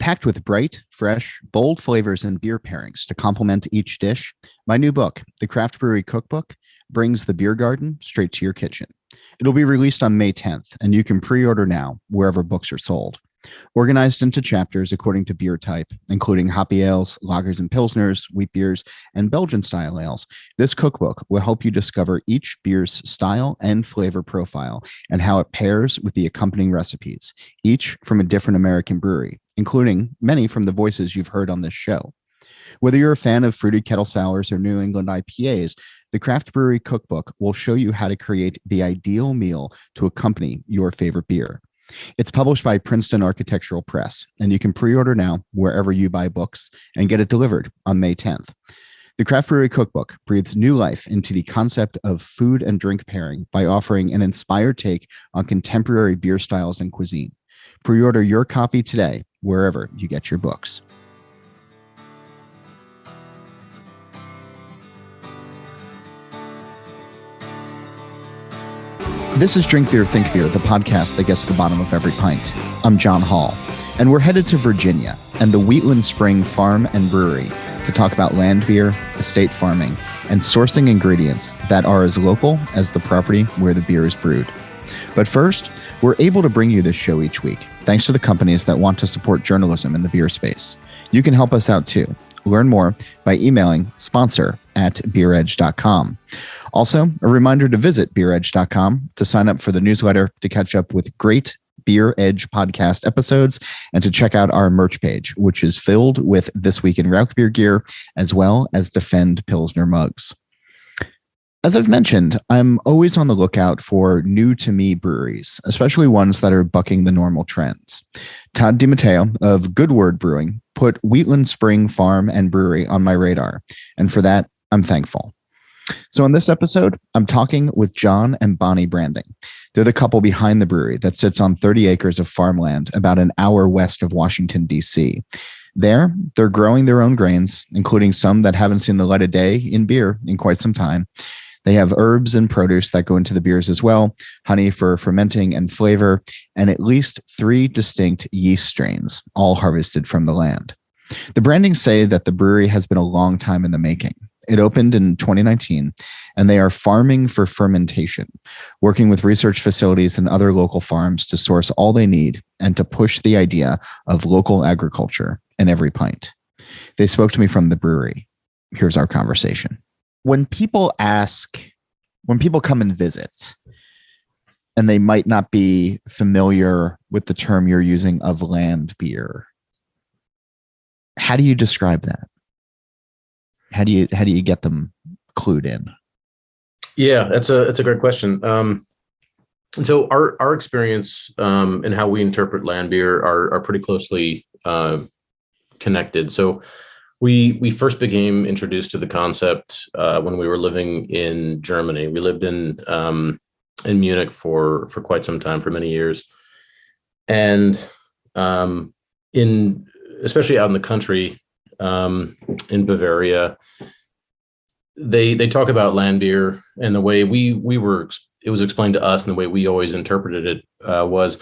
Packed with bright, fresh, bold flavors and beer pairings to complement each dish, my new book, The Craft Brewery Cookbook, brings the beer garden straight to your kitchen. It'll be released on May 10th, and you can pre-order now wherever books are sold. Organized into chapters according to beer type, including hoppy ales, lagers and pilsners, wheat beers, and Belgian-style ales, this cookbook will help you discover each beer's style and flavor profile and how it pairs with the accompanying recipes, each from a different American brewery, including many from the voices you've heard on this show. Whether you're a fan of fruited kettle sours or New England IPAs, the Craft Brewery Cookbook will show you how to create the ideal meal to accompany your favorite beer. It's published by Princeton Architectural Press, and you can pre-order now wherever you buy books and get it delivered on May 10th. The Craft Brewery Cookbook breathes new life into the concept of food and drink pairing by offering an inspired take on contemporary beer styles and cuisine. Pre-order your copy today wherever you get your books. This is Drink Beer, Think Beer, the podcast that gets to the bottom of every pint. I'm John Holl, and we're headed to Virginia and the Wheatland Spring Farm and Brewery to talk about land beer, estate farming, and sourcing ingredients that are as local as the property where the beer is brewed. But first, we're able to bring you this show each week, thanks to the companies that want to support journalism in the beer space. You can help us out too. Learn more by emailing sponsor@beeredge.com. Also, a reminder to visit beeredge.com to sign up for the newsletter, to catch up with great Beer Edge podcast episodes, and to check out our merch page, which is filled with This Week in Rauch Beer gear, as well as Defend Pilsner mugs. As I've mentioned, I'm always on the lookout for new-to-me breweries, especially ones that are bucking the normal trends. Todd DiMatteo of Good Word Brewing put Wheatland Spring Farm and Brewery on my radar, and for that, I'm thankful. So in this episode, I'm talking with John and Bonnie Branding. They're the couple behind the brewery that sits on 30 acres of farmland about an hour west of Washington, D.C. There, they're growing their own grains, including some that haven't seen the light of day in beer in quite some time. They have herbs and produce that go into the beers as well, honey for fermenting and flavor, and at least 3 distinct yeast strains, all harvested from the land. The Brandings say that the brewery has been a long time in the making. It opened in 2019, and they are farming for fermentation, working with research facilities and other local farms to source all they need and to push the idea of local agriculture in every pint. They spoke to me from the brewery. Here's our conversation. When people come and visit, and they might not be familiar with the term you're using of land beer, how do you describe that? How do you get them clued in? Yeah, that's a great question. And so our experience and how we interpret land beer are pretty closely connected. So we first became introduced to the concept when we were living in Germany. We lived in Munich for quite some time, for many years, and especially out in the country. In Bavaria, they talk about land beer, and the way it was explained to us, and the way we always interpreted it was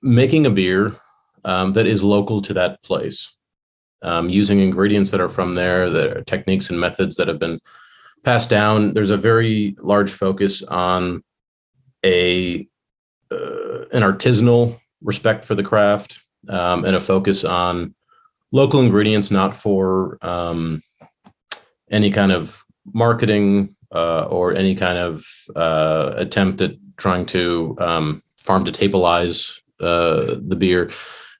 making a beer that is local to that place, using ingredients that are from there, the techniques and methods that have been passed down. There's a very large focus on an artisanal respect for the craft, and a focus on local ingredients, not for any kind of marketing or any kind of attempt at trying to farm to tapealize the beer,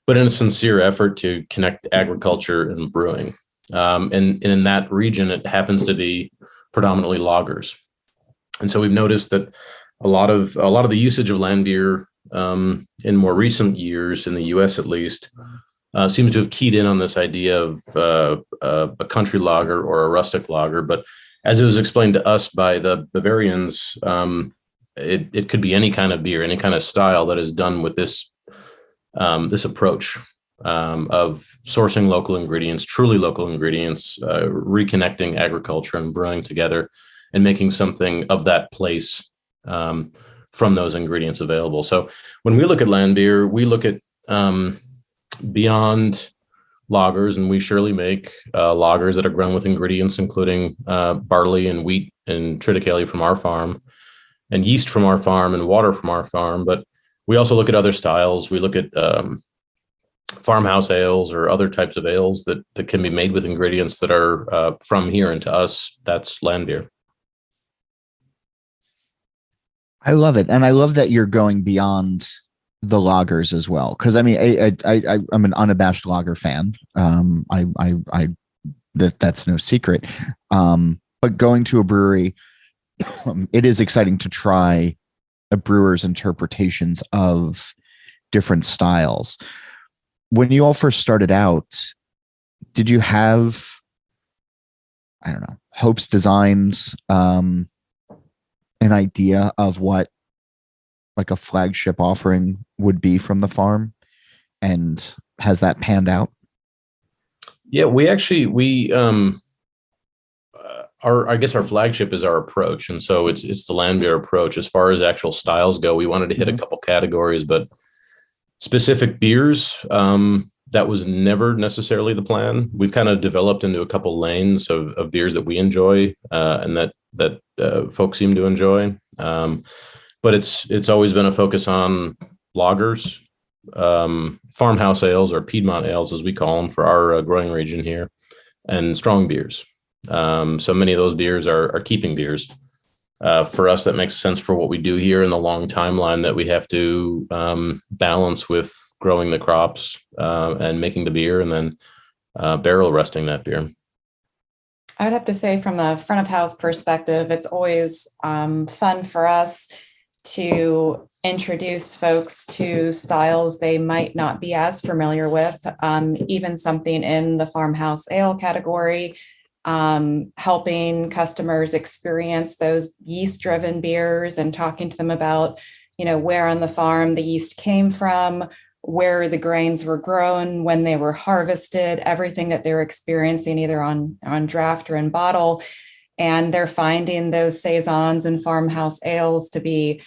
but in a sincere effort to connect agriculture and brewing. And in that region, it happens to be predominantly lagers. And so we've noticed that a lot of the usage of land beer in more recent years, in the US at least, seems to have keyed in on this idea of a country lager or a rustic lager. But as it was explained to us by the Bavarians, it could be any kind of beer, any kind of style that is done with this approach of sourcing local ingredients, truly local ingredients, reconnecting agriculture and brewing together, and making something of that place from those ingredients available. So when we look at land beer, we look at beyond lagers, and we surely make lagers that are grown with ingredients including barley and wheat and triticale from our farm, and yeast from our farm, and water from our farm. But we also look at other styles. We look at farmhouse ales or other types of ales that can be made with ingredients that are from here, and to us, that's land beer. I love it. And I love that you're going beyond the lagers as well. Cause I mean, I'm an unabashed lager fan. That's no secret. But going to a brewery, it is exciting to try a brewer's interpretations of different styles. When you all first started out, did you have, I don't know, hopes, designs, an idea of what like a flagship offering would be from the farm, and has that panned out? Yeah, I guess our flagship is our approach, and so it's the land beer approach. As far as actual styles go, we wanted to hit a couple categories, but specific beers, that was never necessarily the plan. We've kind of developed into a couple lanes of beers that we enjoy, and that folks seem to enjoy. But it's always been a focus on lagers, farmhouse ales, or Piedmont ales, as we call them for our growing region here, and strong beers. So many of those beers are keeping beers. For us, that makes sense for what we do here in the long timeline that we have to balance with growing the crops and making the beer, and then barrel resting that beer. I'd have to say, from a front of house perspective, it's always fun for us to introduce folks to styles they might not be as familiar with, even something in the farmhouse ale category, helping customers experience those yeast-driven beers and talking to them about, where on the farm the yeast came from, where the grains were grown, when they were harvested, everything that they're experiencing either on draft or in bottle. And they're finding those saisons and farmhouse ales to be,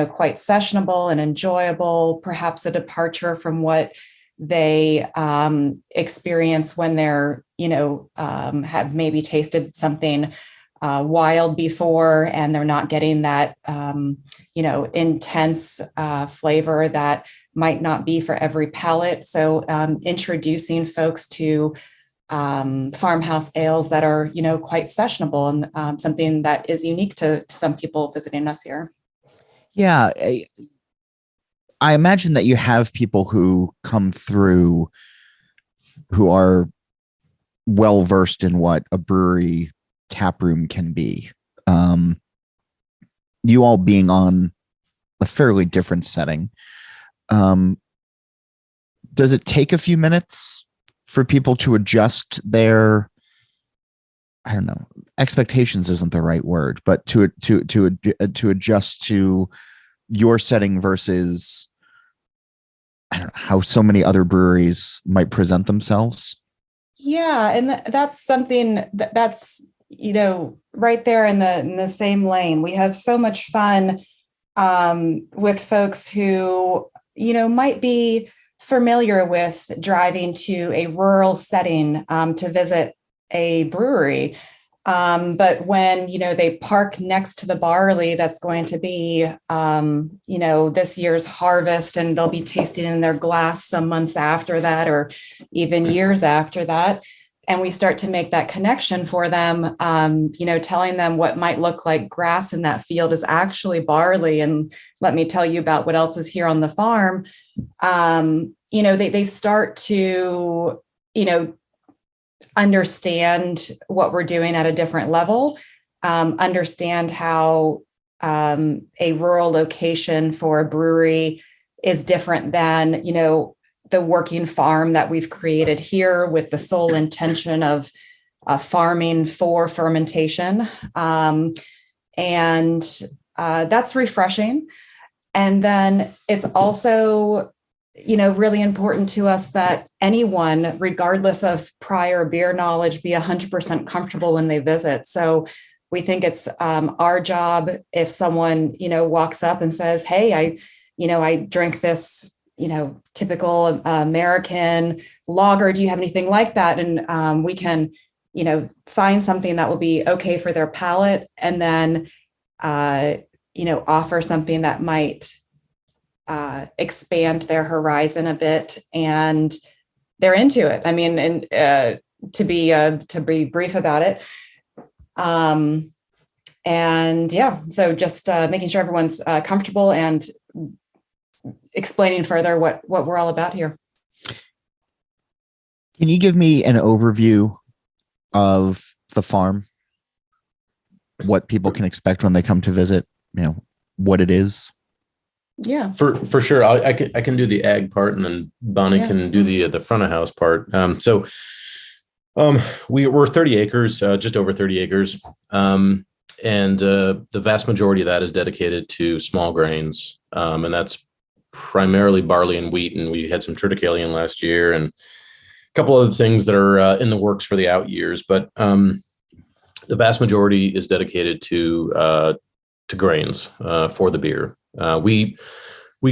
quite sessionable and enjoyable, perhaps a departure from what they experience when they're, have maybe tasted something wild before, and they're not getting that, intense flavor that might not be for every palate. So introducing folks to farmhouse ales that are, quite sessionable, and something that is unique to some people visiting us here. Yeah. I imagine that you have people who come through who are well versed in what a brewery tap room can be. You all being on a fairly different setting. Does it take a few minutes for people to adjust their, I don't know, expectations isn't the right word, but to adjust to your setting versus, I don't know, how so many other breweries might present themselves? Yeah, and that's something that's right there in the same lane. We have so much fun with folks who might be familiar with driving to a rural setting to visit a brewery. But when, they park next to the barley that's going to be, this year's harvest, and they'll be tasting in their glass some months after that, or even years after that. And we start to make that connection for them, telling them what might look like grass in that field is actually barley. And let me tell you about what else is here on the farm. They start to, understand what we're doing at a different level, understand how a rural location for a brewery is different than, the working farm that we've created here with the sole intention of farming for fermentation. And that's refreshing. And then it's also really important to us that anyone, regardless of prior beer knowledge, be 100% comfortable when they visit. So we think it's our job if someone, walks up and says, hey, I drink this typical American lager? Do you have anything like that? And we can, find something that will be okay for their palate, and then, offer something that might expand their horizon a bit, and they're into it. I mean, and to be brief about it. And yeah, so just making sure everyone's comfortable and explaining further what we're all about here. Can you give me an overview of the farm? What people can expect when they come to visit, what it is? Yeah, for sure. I can do the ag part, and then Bonnie can do the front of house part. We're 30 acres, just over 30 acres. And the vast majority of that is dedicated to small grains. And that's primarily barley and wheat. And we had some triticale last year and a couple other things that are in the works for the out years. But the vast majority is dedicated to grains for the beer. We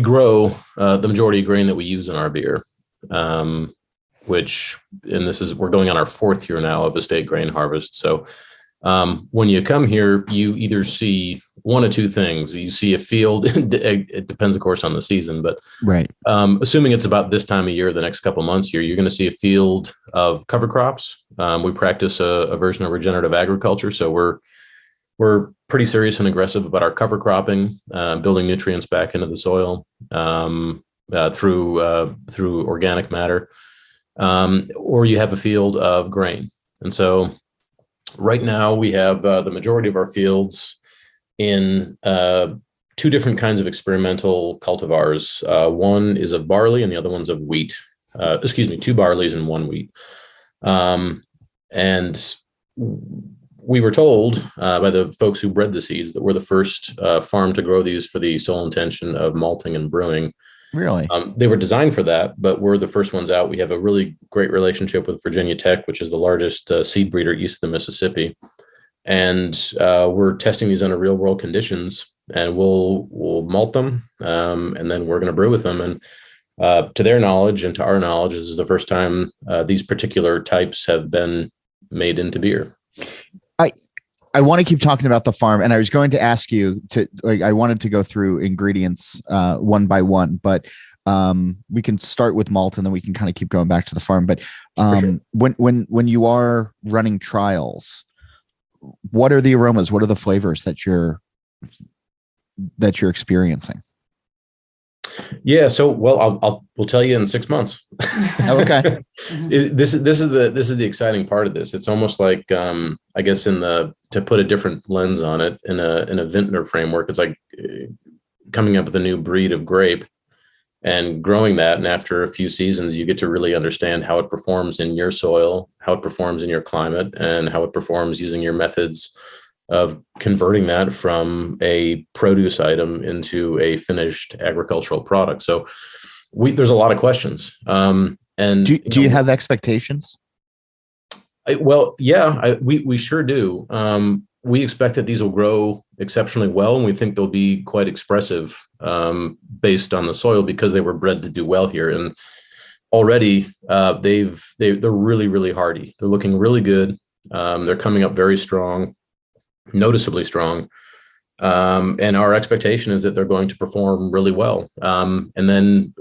grow the majority of grain that we use in our beer, we're going on our 4th year now of estate grain harvest. So when you come here, you either see one of two things. You see a field. It depends, of course, on the season, but right. Assuming it's about this time of year, the next couple months here, you're going to see a field of cover crops. We practice a version of regenerative agriculture, so we're pretty serious and aggressive about our cover cropping, building nutrients back into the soil through organic matter, or you have a field of grain. And so right now we have the majority of our fields in 2 different kinds of experimental cultivars. One is of barley and the other one's of wheat. 2 barleys and 1 wheat. And we were told by the folks who bred the seeds that we're the first farm to grow these for the sole intention of malting and brewing. Really? They were designed for that, but we're the first ones out. We have a really great relationship with Virginia Tech, which is the largest seed breeder east of the Mississippi. And we're testing these under real world conditions, and we'll malt them, and then we're going to brew with them. And to their knowledge and to our knowledge, this is the first time these particular types have been made into beer. I want to keep talking about the farm, and I was going to ask you I wanted to go through ingredients one by one, but we can start with malt and then we can kind of keep going back to the farm. But sure. when you are running trials, what are the aromas? What are the flavors that you're experiencing? Yeah. So, well, we'll tell you in 6 months. Okay. This is the exciting part of this. It's almost like, I guess to put a different lens on it in a vintner framework, it's like coming up with a new breed of grape and growing that. And after a few seasons, you get to really understand how it performs in your soil, how it performs in your climate, and how it performs using your methods of converting that from a produce item into a finished agricultural product. So there's a lot of questions. And do you have expectations? We sure do. We expect that these will grow exceptionally well, and we think they'll be quite expressive based on the soil because they were bred to do well here. And already they're really, really hardy. They're looking really good. They're coming up very strong, noticeably strong. And our expectation is that they're going to perform really well. And then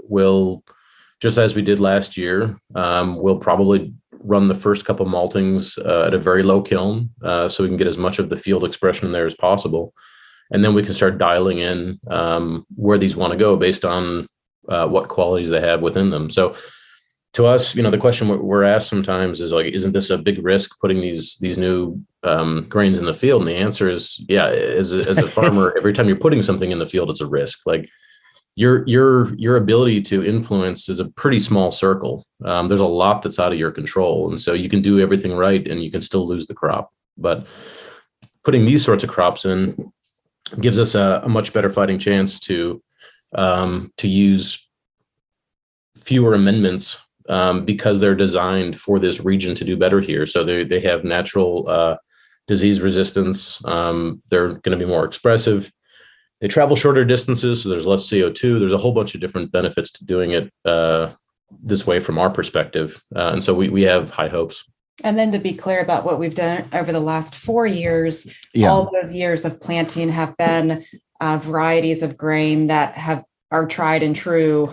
just as we did last year, we'll probably run the first couple maltings at a very low kiln so we can get as much of the field expression in there as possible. And then we can start dialing in where these want to go based on what qualities they have within them. So to us, the question we're asked sometimes is like, isn't this a big risk putting these new grains in the field? And the answer is, yeah. As a farmer, every time you're putting something in the field, it's a risk. Like your ability to influence is a pretty small circle. There's a lot that's out of your control, and so you can do everything right, and you can still lose the crop. But putting these sorts of crops in gives us a much better fighting chance to use fewer amendments. Because they're designed for this region to do better here. So they have natural disease resistance. They're going to be more expressive. They travel shorter distances, so there's less CO2. There's a whole bunch of different benefits to doing it this way from our perspective. And so we have high hopes. And then to be clear about what we've done over the last 4 years, all those years of planting have been varieties of grain that are tried and true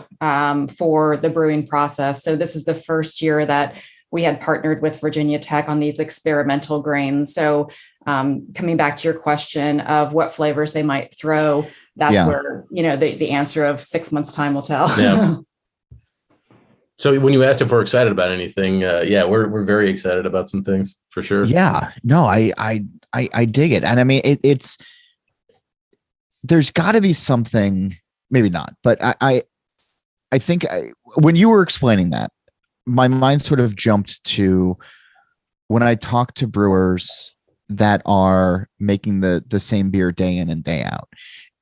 for the brewing process. So this is the first year that we had partnered with Virginia Tech on these experimental grains. So coming back to your question of what flavors they might throw, that's where, the answer of 6 months time will tell. Yeah. So when you asked if we're excited about anything, we're very excited about some things for sure. Yeah, no, I dig it. And I mean, there's gotta be something, maybe not, but I think when you were explaining that, my mind sort of jumped to when I talk to brewers that are making the same beer day in and day out.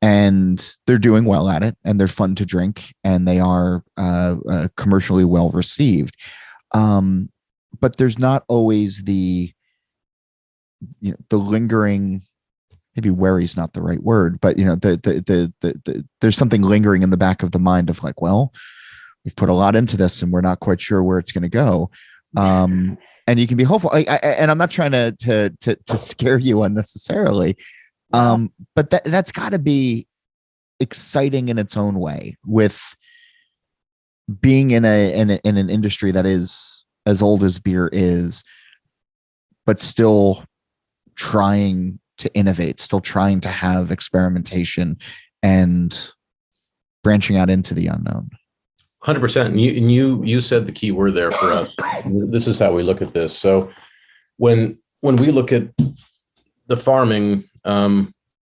And they're doing well at it, and they're fun to drink, and they are commercially well received. But there's not always the lingering, maybe wary is not the right word, but there's something lingering in the back of the mind of like, well, we've put a lot into this, and we're not quite sure where it's going to go. And you can be hopeful. And I'm not trying to scare you unnecessarily. But that's got to be exciting in its own way, with being in an industry that is as old as beer is, but still trying to innovate, still trying to have experimentation and branching out into the unknown. 100%. And you said the key word there for us. This is how we look at this. So when we look at the farming,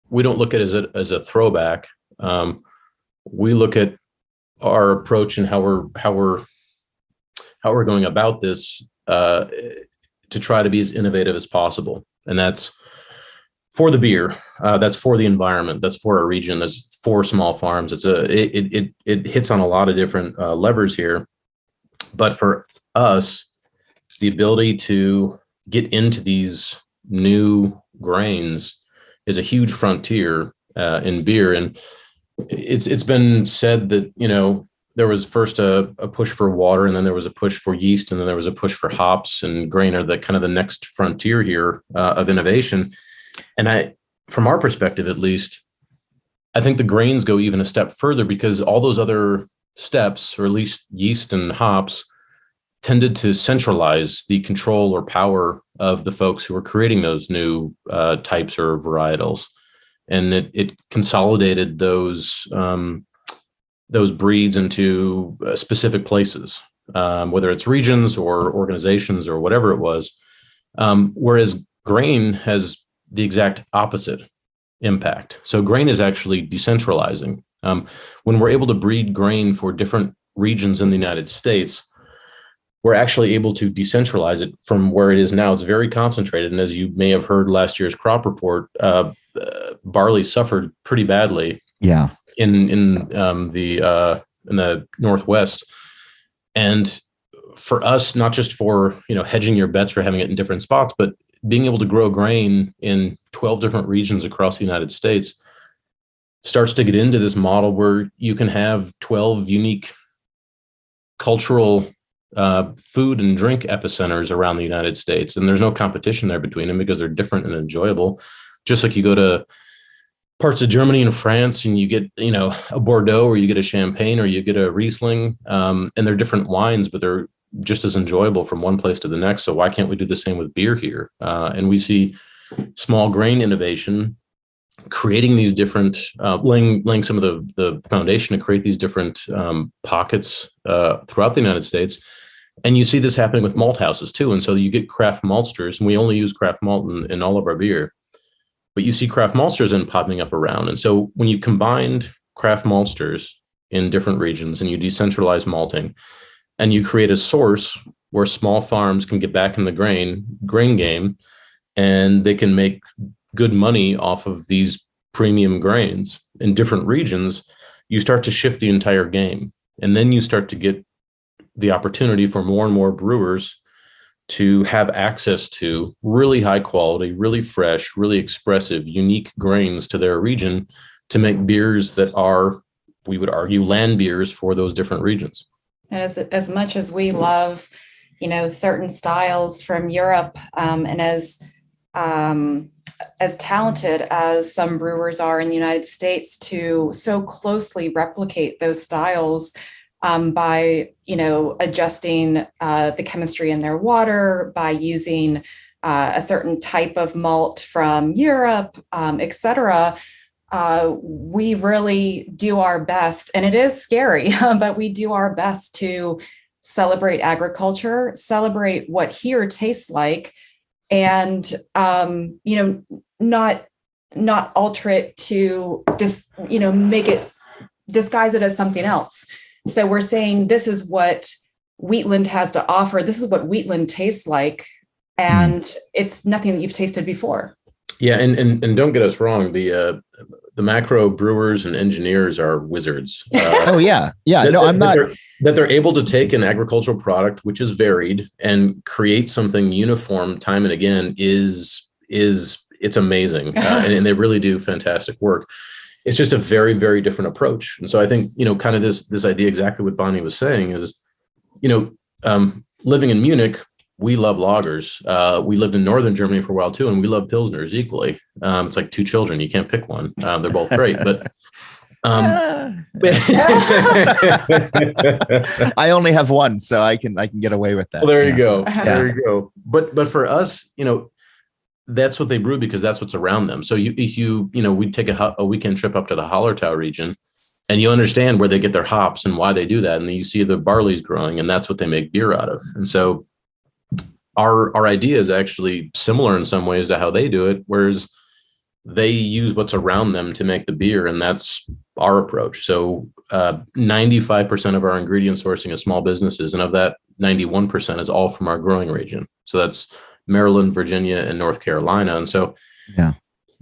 we don't look at it as a throwback. We look at our approach and how we're going about this to try to be as innovative as possible. And that's for the beer, that's for the environment, that's for our region, that's for small farms. It hits on a lot of different levers here. But for us, the ability to get into these new grains is a huge frontier in beer. And it's been said that, there was first a push for water, and then there was a push for yeast, and then there was a push for hops, and grain are the kind of the next frontier here of innovation. And from our perspective, at least, I think the grains go even a step further, because all those other steps, or at least yeast and hops, tended to centralize the control or power of the folks who were creating those new types or varietals. And it consolidated those breeds into specific places, whether it's regions or organizations or whatever it was. Whereas grain has the exact opposite impact. So grain is actually decentralizing. When we're able to breed grain for different regions in the United States, we're actually able to decentralize it from where it is now. It's very concentrated. And as you may have heard last year's crop report, barley suffered pretty badly. Yeah. In the Northwest. And for us, not just for, hedging your bets for having it in different spots, but being able to grow grain in 12 different regions across the United States starts to get into this model where you can have 12 unique cultural food and drink epicenters around the United States. And there's no competition there between them, because they're different and enjoyable. Just like you go to parts of Germany and France, and you get, a Bordeaux, or you get a Champagne, or you get a Riesling, and they're different wines, but they're just as enjoyable from one place to the next. So why can't we do the same with beer here? And we see small grain innovation creating these different, laying some of the foundation to create these different pockets throughout the United States. And you see this happening with malt houses too. And so you get craft maltsters, and we only use craft malt in all of our beer. But you see craft maltsters then popping up around. And so when you combined craft maltsters in different regions, and you decentralize malting, and you create a source where small farms can get back in the grain game, and they can make good money off of these premium grains in different regions, you start to shift the entire game. And then you start to get the opportunity for more and more brewers to have access to really high quality, really fresh, really expressive, unique grains to their region, to make beers that are, we would argue, land beers for those different regions. And as much as we love, certain styles from Europe, and as talented as some brewers are in the United States to so closely replicate those styles, by, adjusting the chemistry in their water, by using a certain type of malt from Europe, et cetera. We really do our best, and it is scary, but we do our best to celebrate agriculture, celebrate what here tastes like, and not alter it to just make it, disguise it as something else. So we're saying this is what Wheatland has to offer. This is what Wheatland tastes like, and it's nothing that you've tasted before. Yeah, and don't get us wrong, the macro brewers and engineers are wizards. Oh yeah. No, I'm not. That they're able to take an agricultural product which is varied and create something uniform time and again is it's amazing, and they really do fantastic work. It's just a very, very different approach. And so I think kind of this idea, exactly what Bonnie was saying, is living in Munich, we love lagers. We lived in northern Germany for a while too, and we love pilsners equally. It's like two children; you can't pick one. They're both great, but I only have one, so I can get away with that. Well, there you go. There you go. But for us, that's what they brew because that's what's around them. So we'd take a weekend trip up to the Hallertau region, and you understand where they get their hops and why they do that, and then you see the barley's growing, and that's what they make beer out of. And so our idea is actually similar in some ways to how they do it, whereas they use what's around them to make the beer, and that's our approach. So 95% of our ingredient sourcing is small businesses, and of that, 91% is all from our growing region. So that's Maryland, Virginia, and North Carolina. And so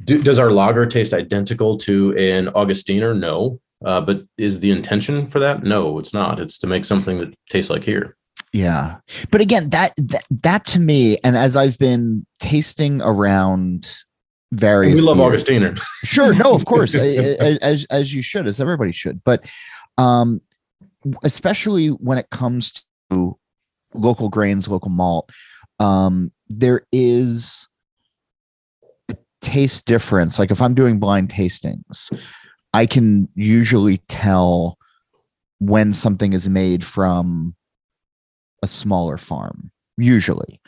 does our lager taste identical to an Augustiner? No. But is the intention for that? No, it's not. It's to make something that tastes like here. Yeah. But again, that to me, and as I've been tasting around various, we love Augustiner. Sure. No, of course, as you should, as everybody should. But especially when it comes to local grains, local malt, there is a taste difference. Like if I'm doing blind tastings, I can usually tell when something is made from a smaller farm, usually,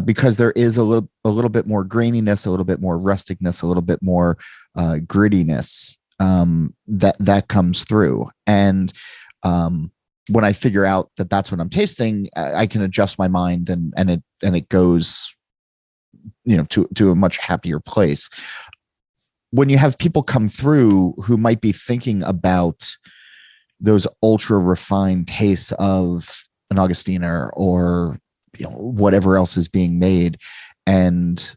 because there is a little bit more graininess, a little bit more rusticness, a little bit more grittiness that comes through. And when I figure out that that's what I'm tasting, I can adjust my mind and it goes, to a much happier place. When you have people come through who might be thinking about those ultra refined tastes of an Augustiner or whatever else is being made, and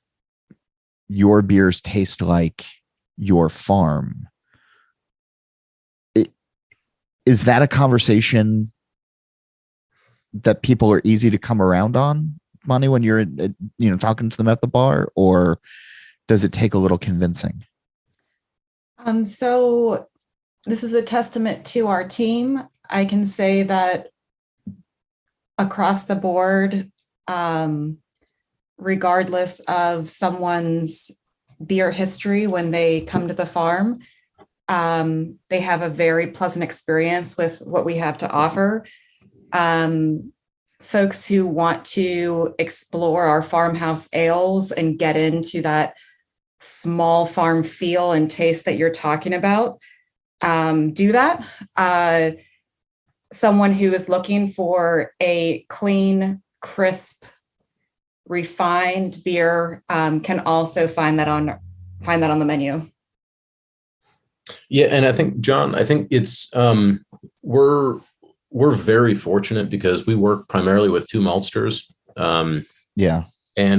your beers taste like your farm, is that a conversation that people are easy to come around on, Bonnie, when you're talking to them at the bar, or does it take a little convincing? So this is a testament to our team. I can say that across the board, regardless of someone's beer history, when they come to the farm, they have a very pleasant experience with what we have to offer. Folks who want to explore our farmhouse ales and get into that small farm feel and taste that you're talking about, do that. Someone who is looking for a clean, crisp, refined beer can also find that on the menu. Yeah, and I think, John, it's we're very fortunate because we work primarily with two maltsters. And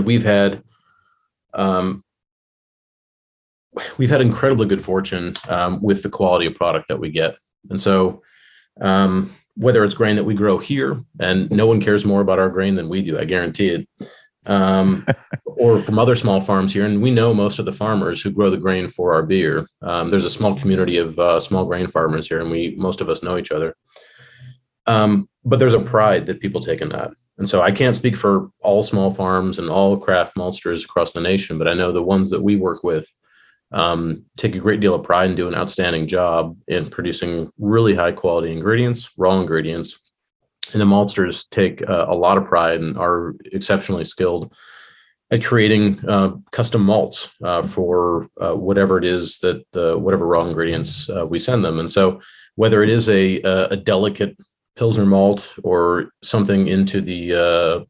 we've had incredibly good fortune with the quality of product that we get. And so whether it's grain that we grow here, and no one cares more about our grain than we do, I guarantee it. or from other small farms here. And we know most of the farmers who grow the grain for our beer. There's a small community of small grain farmers here, and most of us know each other. But there's a pride that people take in that. And so I can't speak for all small farms and all craft maltsters across the nation, but I know the ones that we work with take a great deal of pride and do an outstanding job in producing really high quality ingredients, raw ingredients. And the maltsters take a lot of pride and are exceptionally skilled at creating custom malts for whatever it is that whatever raw ingredients we send them. And so whether it is a delicate Pilsner malt or something into the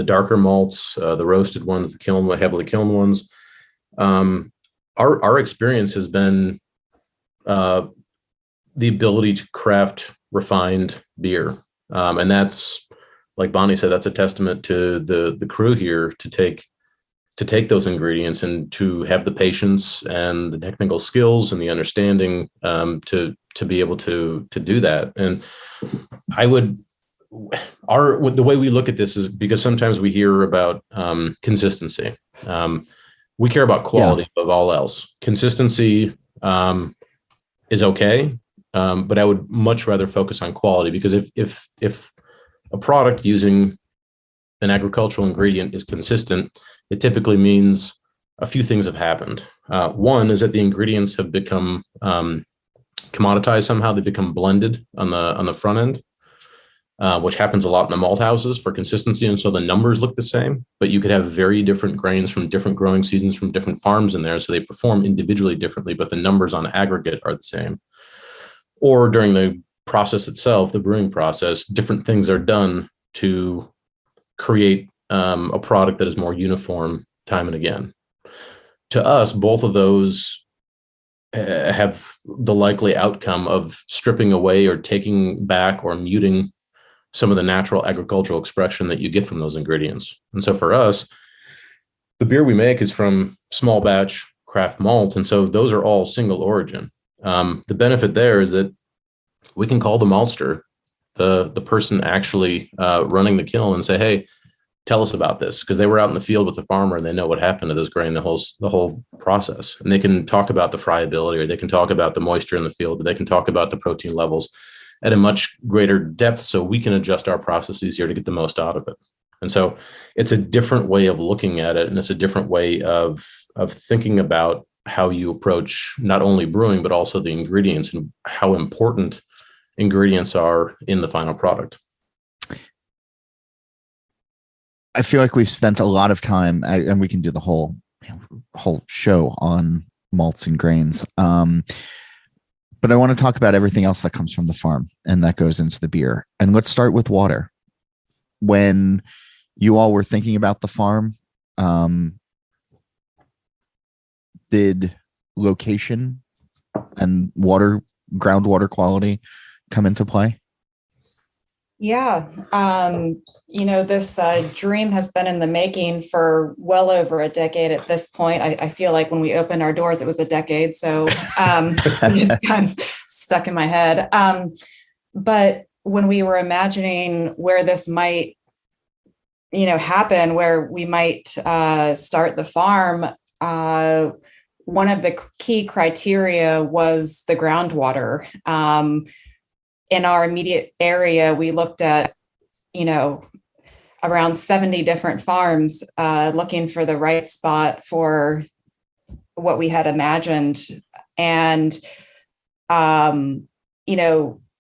darker malts, the roasted ones, the heavily kiln ones, our experience has been the ability to craft refined beer. And that's, like Bonnie said, that's a testament to the crew here to take those ingredients and to have the patience and the technical skills and the understanding to be able to do that. And the way we look at this is because sometimes we hear about consistency. We care about quality above all else. Consistency is okay, but I would much rather focus on quality, because if a product using an agricultural ingredient is consistent, it typically means a few things have happened. One is that the ingredients have become commoditized somehow. They become blended on the front end, which happens a lot in the malt houses for consistency. And so the numbers look the same, but you could have very different grains from different growing seasons from different farms in there. So they perform individually differently, but the numbers on aggregate are the same. Or during the process itself, the brewing process, different things are done to create a product that is more uniform time and again. To us, both of those have the likely outcome of stripping away or taking back or muting some of the natural agricultural expression that you get from those ingredients. And so for us, the beer we make is from small batch craft malt. And so those are all single origin. The benefit there is that we can call the maltster, the person actually running the kiln, and say, hey, tell us about this, because they were out in the field with the farmer and they know what happened to this grain, the whole process. And they can talk about the friability, or they can talk about the moisture in the field, or they can talk about the protein levels at a much greater depth, so we can adjust our processes here to get the most out of it. And so it's a different way of looking at it, and it's a different way of thinking about how you approach not only brewing, but also the ingredients and how important ingredients are in the final product. I feel like we've spent a lot of time, and we can do the whole show on malts and grains. But I want to talk about everything else that comes from the farm and that goes into the beer. And let's start with water. When you all were thinking about the farm, did location and groundwater quality come into play? Yeah. This dream has been in the making for well over a decade at this point. I feel like when we opened our doors, it was a decade. So it's kind of stuck in my head. But when we were imagining where this might, happen, where we might start the farm, one of the key criteria was the groundwater. In our immediate area, we looked at, around 70 different farms looking for the right spot for what we had imagined. And,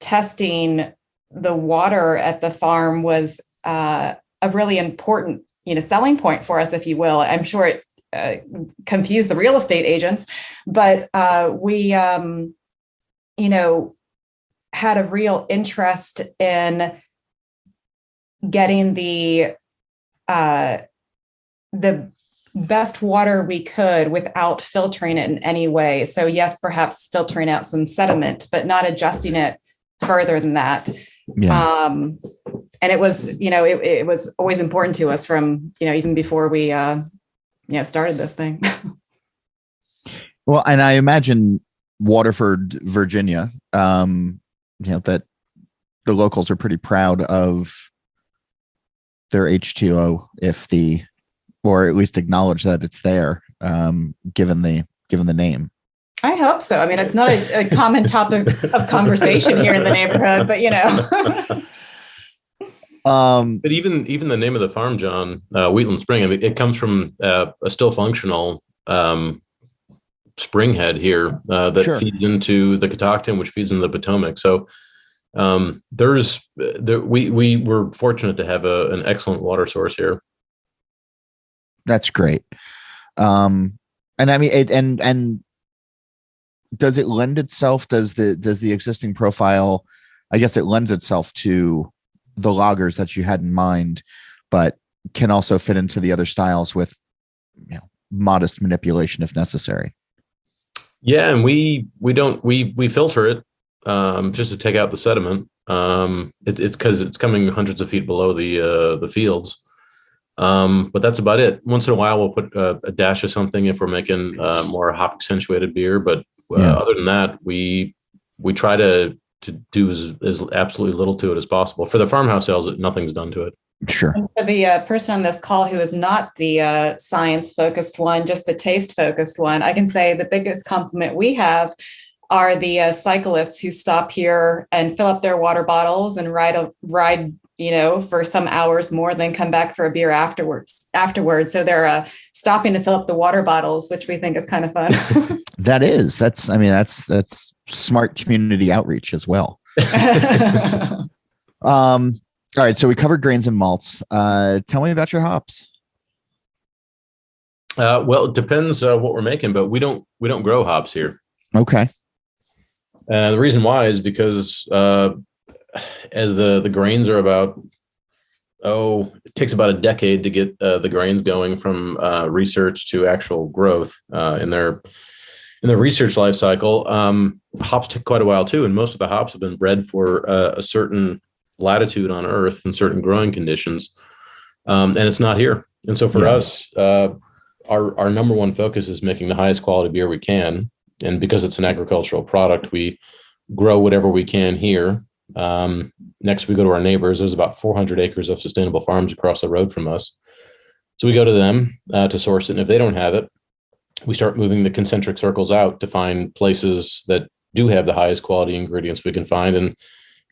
testing the water at the farm was a really important, selling point for us, if you will. I'm sure it confused the real estate agents, but we, had a real interest in getting the best water we could without filtering it in any way. So yes, perhaps filtering out some sediment, but not adjusting it further than that. Yeah. And it was, it was always important to us from, even before we, started this thing. Well, and I imagine Waterford, Virginia, that the locals are pretty proud of their H2O if the or at least acknowledge that it's there, given the name. I hope so. I mean, it's not a common topic of conversation here in the neighborhood, but but even the name of the farm, John, Wheatland Spring, I mean, it comes from a still functional spring head here that Sure. feeds into the Catoctin, which feeds into the Potomac. So we were fortunate to have an excellent water source here. That's great. And I mean, and does it lend itself? Does the existing profile? I guess it lends itself to the lagers that you had in mind, but can also fit into the other styles with, modest manipulation if necessary. Yeah, and we filter it just to take out the sediment. It's because it's coming hundreds of feet below the fields. But that's about it. Once in a while, we'll put a dash of something if we're making more hop accentuated beer. But other than that, we try to do as absolutely little to it as possible. For the farmhouse ales, nothing's done to it. Sure. And for the person on this call who is not the science-focused one, just the taste-focused one, I can say the biggest compliment we have are the cyclists who stop here and fill up their water bottles and ride for some hours more, then come back for a beer afterwards. So they're stopping to fill up the water bottles, which we think is kind of fun. That's smart community outreach as well. All right. So we covered grains and malts. Tell me about your hops. Well, it depends what we're making, but we don't grow hops here. Okay. The reason why is because as the grains are about, it takes about a decade to get the grains going from research to actual growth in their research life cycle. Hops take quite a while too, and most of the hops have been bred for a certain latitude on Earth and certain growing conditions, and it's not here. And so for us, our number one focus is making the highest quality beer we can, and because it's an agricultural product, we grow whatever we can here. Next, we go to our neighbors. There's about 400 acres of sustainable farms across the road from us. So we go to them to source it. And if they don't have it, we start moving the concentric circles out to find places that do have the highest quality ingredients we can find. And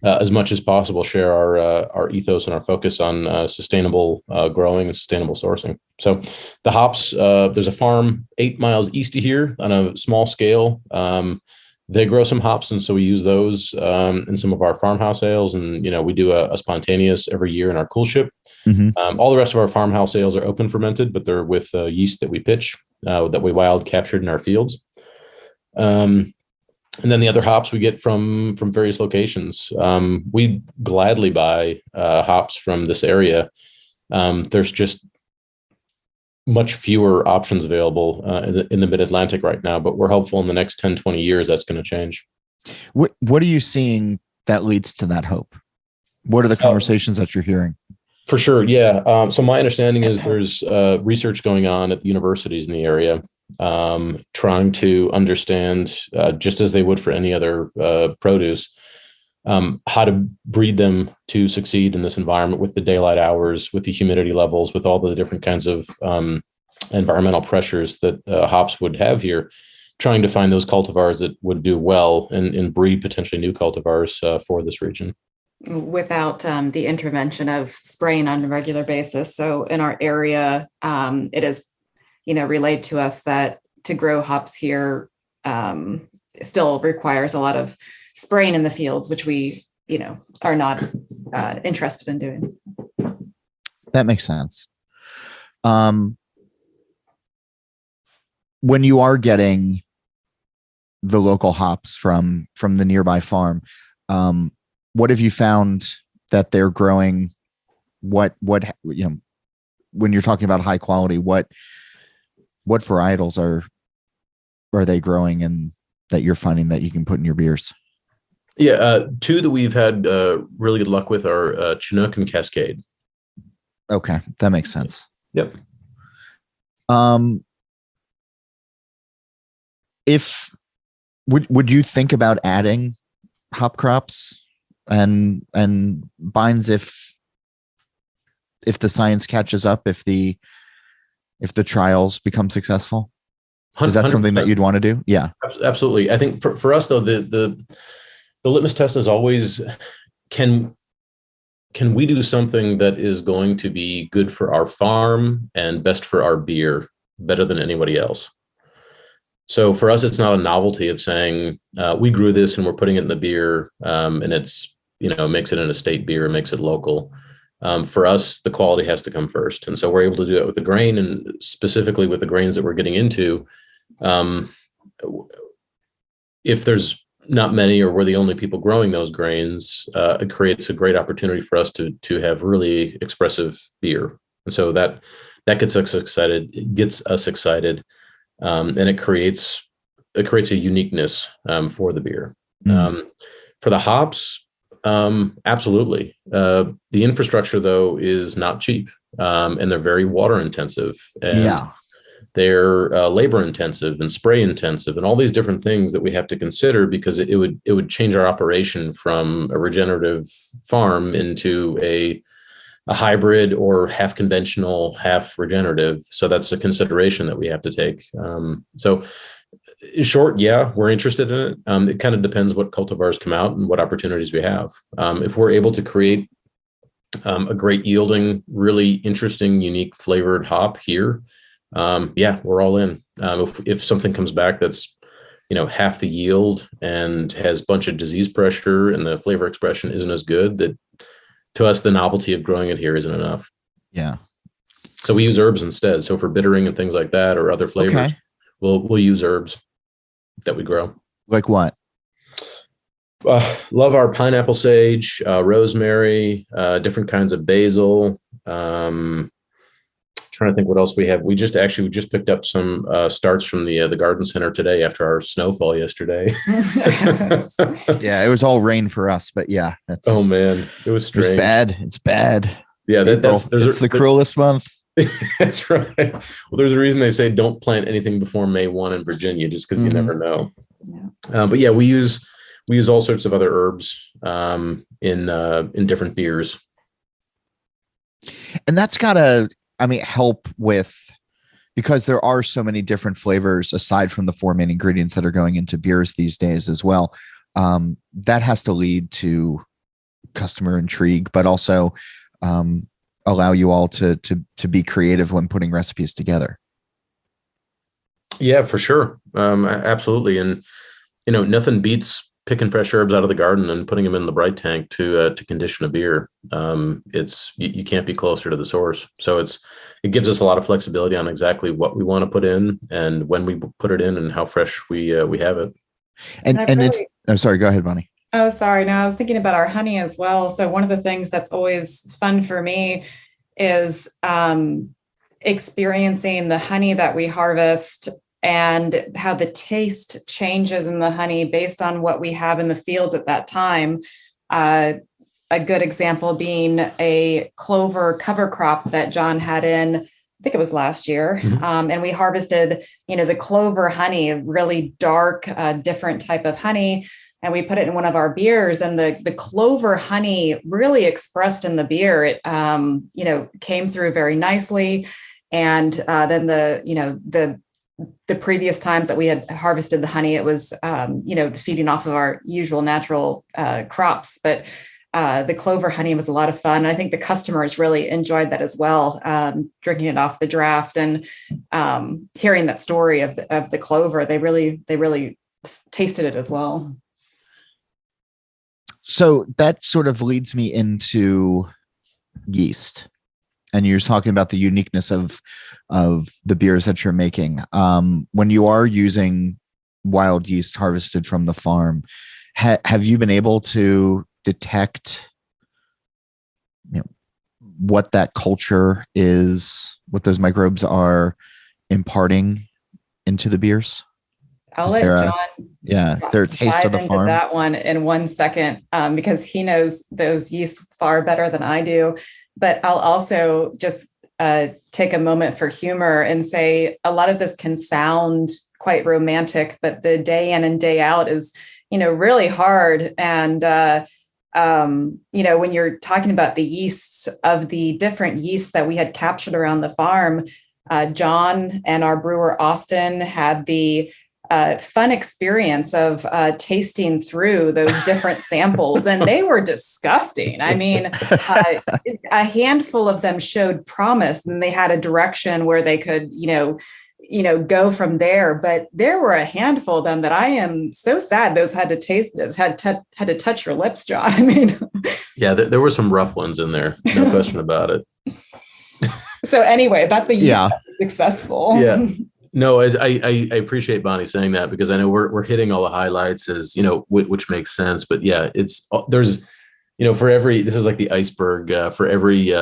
as much as possible, share our ethos and our focus on sustainable growing and sustainable sourcing. So the hops, there's a farm 8 miles east of here on a small scale. They grow some hops, and so we use those in some of our farmhouse ales. And we do a spontaneous every year in our cool ship. Mm-hmm. All the rest of our farmhouse ales are open fermented, but they're with yeast that we pitch, that we wild captured in our fields. And then the other hops we get from various locations. We gladly buy hops from this area. There's just much fewer options available in the mid-Atlantic right now, but we're hopeful in the next 10, 20 years that's going to change. What are you seeing that leads to that hope? What are the conversations that you're hearing? For sure, yeah. So my understanding is there's research going on at the universities in the area, trying to understand, just as they would for any other produce, how to breed them to succeed in this environment with the daylight hours, with the humidity levels, with all the different kinds of environmental pressures that hops would have here, trying to find those cultivars that would do well and breed potentially new cultivars for this region. Without the intervention of spraying on a regular basis. So in our area, it is, relayed to us that to grow hops here still requires a lot of spraying in the fields, which we, are not interested in doing. That makes sense. When you are getting the local hops from the nearby farm, what have you found that they're growing? What when you're talking about high quality, what varietals are they growing and that you're finding that you can put in your beers? Yeah, two that we've had really good luck with are Chinook and Cascade. Okay, that makes sense. Yep. If would you think about adding hop crops and binds if the science catches up, if the if the trials become successful? Is that something that you'd want to do? Yeah, absolutely. I think for us though, the litmus test is always, can we do something that is going to be good for our farm and best for our beer, better than anybody else? So for us, it's not a novelty of saying we grew this and we're putting it in the beer, and it's, makes it an estate beer, makes it local. For us, the quality has to come first, and so we're able to do it with the grain, and specifically with the grains that we're getting into. If there's not many, or we're the only people growing those grains, it creates a great opportunity for us to have really expressive beer, and so that gets us excited. It gets us excited. And it creates a uniqueness for the beer. For the hops, absolutely. The infrastructure, though, is not cheap, and they're very water intensive. And they're labor intensive and spray intensive, and all these different things that we have to consider, because it would change our operation from a regenerative farm into a hybrid or half conventional, half regenerative. So that's a consideration that we have to take. So in short, yeah, we're interested in it. It kind of depends what cultivars come out and what opportunities we have. If we're able to create a great yielding, really interesting, unique flavored hop here, yeah, we're all in. If something comes back that's, half the yield and has a bunch of disease pressure and the flavor expression isn't as good, that to us, the novelty of growing it here isn't enough. Yeah. So we use herbs instead. So for bittering and things like that, or other flavors, we'll use herbs that we grow. Like what? Love our pineapple sage, rosemary, different kinds of basil. Trying to think what else we have. We just picked up some starts from the garden center today after our snowfall yesterday. Yeah, it was all rain for us, but yeah, oh man, it was strange. It's bad. Yeah, that's the cruelest month. That's right. Well, there's a reason they say don't plant anything before May 1 in Virginia, just because you never know. Yeah. But yeah, we use all sorts of other herbs in different beers, and that's gotta, help with, because there are so many different flavors aside from the 4 main ingredients that are going into beers these days as well. That has to lead to customer intrigue, but also allow you all to be creative when putting recipes together. Yeah, for sure. Absolutely. And, nothing beats picking fresh herbs out of the garden and putting them in the bright tank to condition a beer. You can't be closer to the source. So it gives us a lot of flexibility on exactly what we want to put in and when we put it in and how fresh we have it. And it's, sorry, go ahead, Bonnie. Oh, sorry. No, I was thinking about our honey as well. So one of the things that's always fun for me is experiencing the honey that we harvest and how the taste changes in the honey based on what we have in the fields at that time. A good example being a clover cover crop that John had in, I think it was last year. Mm-hmm. And we harvested, the clover honey, a really dark, different type of honey. And we put it in one of our beers, and the clover honey really expressed in the beer. It, came through very nicely. And then the previous times that we had harvested the honey, it was, feeding off of our usual natural crops. But the clover honey was a lot of fun. And I think the customers really enjoyed that as well, drinking it off the draft and hearing that story of the clover. They really tasted it as well. So that sort of leads me into yeast, and you're talking about the uniqueness of the beers that you're making. When you are using wild yeast harvested from the farm, have you been able to detect, what that culture is, what those microbes are imparting into the beers? I'll let John. Is there a taste of the farm? That one in 1 second, because he knows those yeasts far better than I do. But I'll also just take a moment for humor and say a lot of this can sound quite romantic, but the day in and day out is, really hard. And, when you're talking about the yeasts of the different yeasts that we had captured around the farm, John and our brewer Austin had the fun experience of tasting through those different samples, and they were disgusting. I mean, a handful of them showed promise, and they had a direction where they could, go from there. But there were a handful of them that I am so sad those had to taste, had to touch your lips, John. I mean, yeah, there were some rough ones in there, no question about it. So anyway, about the yeast that was successful. Yeah. No, as I appreciate Bonnie saying that, because I know we're hitting all the highlights, as which makes sense. But yeah, there's for every, this is like the iceberg, for every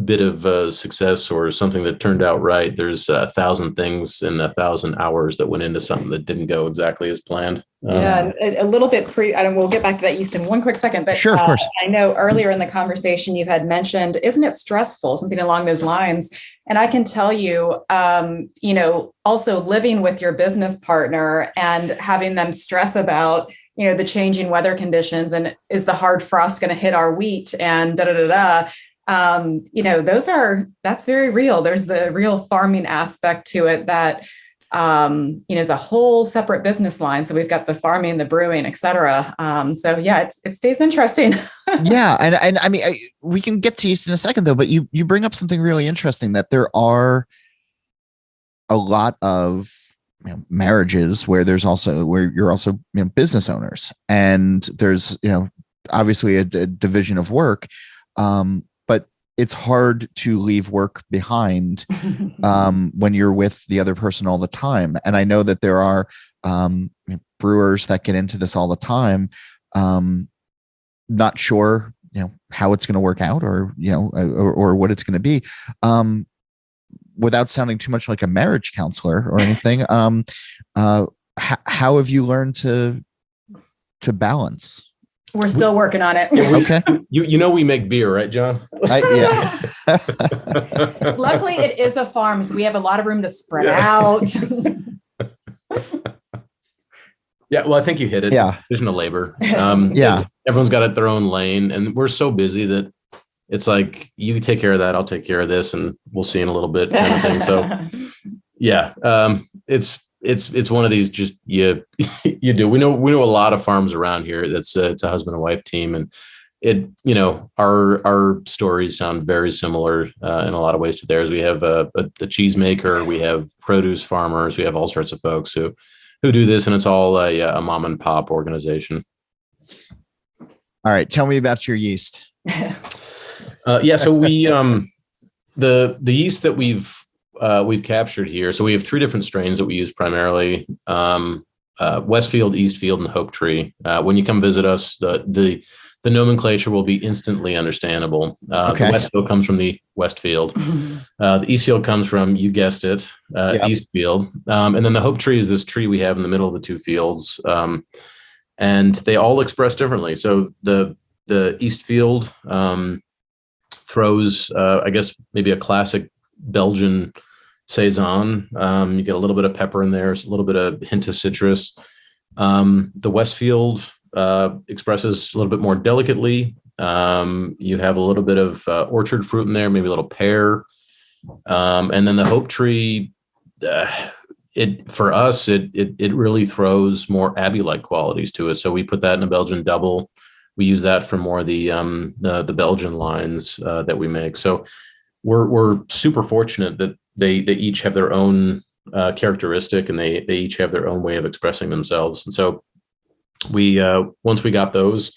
bit of success or something that turned out right, there's 1,000 things and 1,000 hours that went into something that didn't go exactly as planned. A little bit we'll get back to that yeast in one quick second, but sure, of course. I know earlier in the conversation you had mentioned, isn't it stressful, something along those lines? And I can tell you, also living with your business partner and having them stress about, the changing weather conditions, and is the hard frost going to hit our wheat, and that's very real. There's the real farming aspect to it that, is a whole separate business line. So we've got the farming, the brewing, et cetera. So yeah, it stays interesting. Yeah. And I mean, we can get to yeast in a second though, but you bring up something really interesting, that there are a lot of marriages where you're also business owners, and there's, obviously a division of work. But it's hard to leave work behind when you're with the other person all the time. And I know that there are brewers that get into this all the time, not sure, how it's going to work out, or, or what it's going to be, without sounding too much like a marriage counselor or anything. How have you learned to balance? We're still working on it. Okay. We make beer, right, John? Yeah. Luckily, it is a farm, so we have a lot of room to spread out. Yeah, well, I think you hit it. Yeah. Division of labor. Everyone's got their own lane, and we're so busy that it's like, you take care of that, I'll take care of this, and we'll see in a little bit, kind of thing. So, yeah, it's one of these, just you do. We know a lot of farms around here. It's a husband and wife team, and our stories sound very similar in a lot of ways to theirs. We have a cheese maker, we have produce farmers, we have all sorts of folks who do this, and it's all a mom and pop organization. All right, tell me about your yeast. So we the yeast that we've captured here. So we have 3 different strains that we use primarily: Westfield, Eastfield, and Hope Tree. When you come visit us, the nomenclature will be instantly understandable. Okay. The Westfield comes from the Westfield. The Eastfield comes from, you guessed it, Eastfield. And then the Hope Tree is this tree we have in the middle of the 2 fields. And they all express differently. So the Eastfield throws, I guess, maybe a classic Belgian saison. You get a little bit of pepper in there, a little bit of hint of citrus. The Westfield expresses a little bit more delicately. You have a little bit of orchard fruit in there, maybe a little pear. And then the Hope Tree, for us, it really throws more Abbey-like qualities to it. So we put that in a Belgian double. We use that for more of the Belgian lines that we make. So we're super fortunate that they each have their own characteristic, and they each have their own way of expressing themselves. And so we once we got those,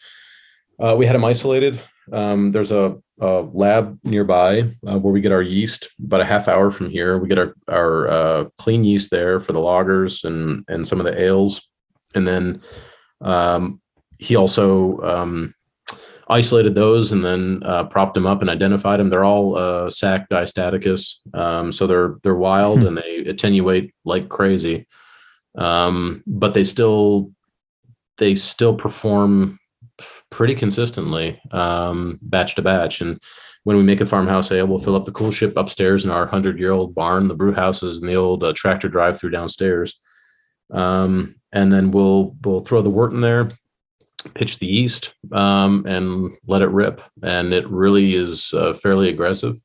we had them isolated. There's a lab nearby where we get our yeast about a half hour from here. We get our clean yeast there for the lagers and some of the ales. And then he also isolated those and then propped them up and identified them. They're all sac diastaticus. So they're wild and they attenuate like crazy. But they still perform pretty consistently, batch to batch. And when we make a farmhouse ale, we'll fill up the cool ship upstairs in our 100-year-old barn. The brew house is in the old tractor drive-through downstairs. And then we'll throw the wort in there, pitch the yeast, and let it rip. And it really is fairly aggressive.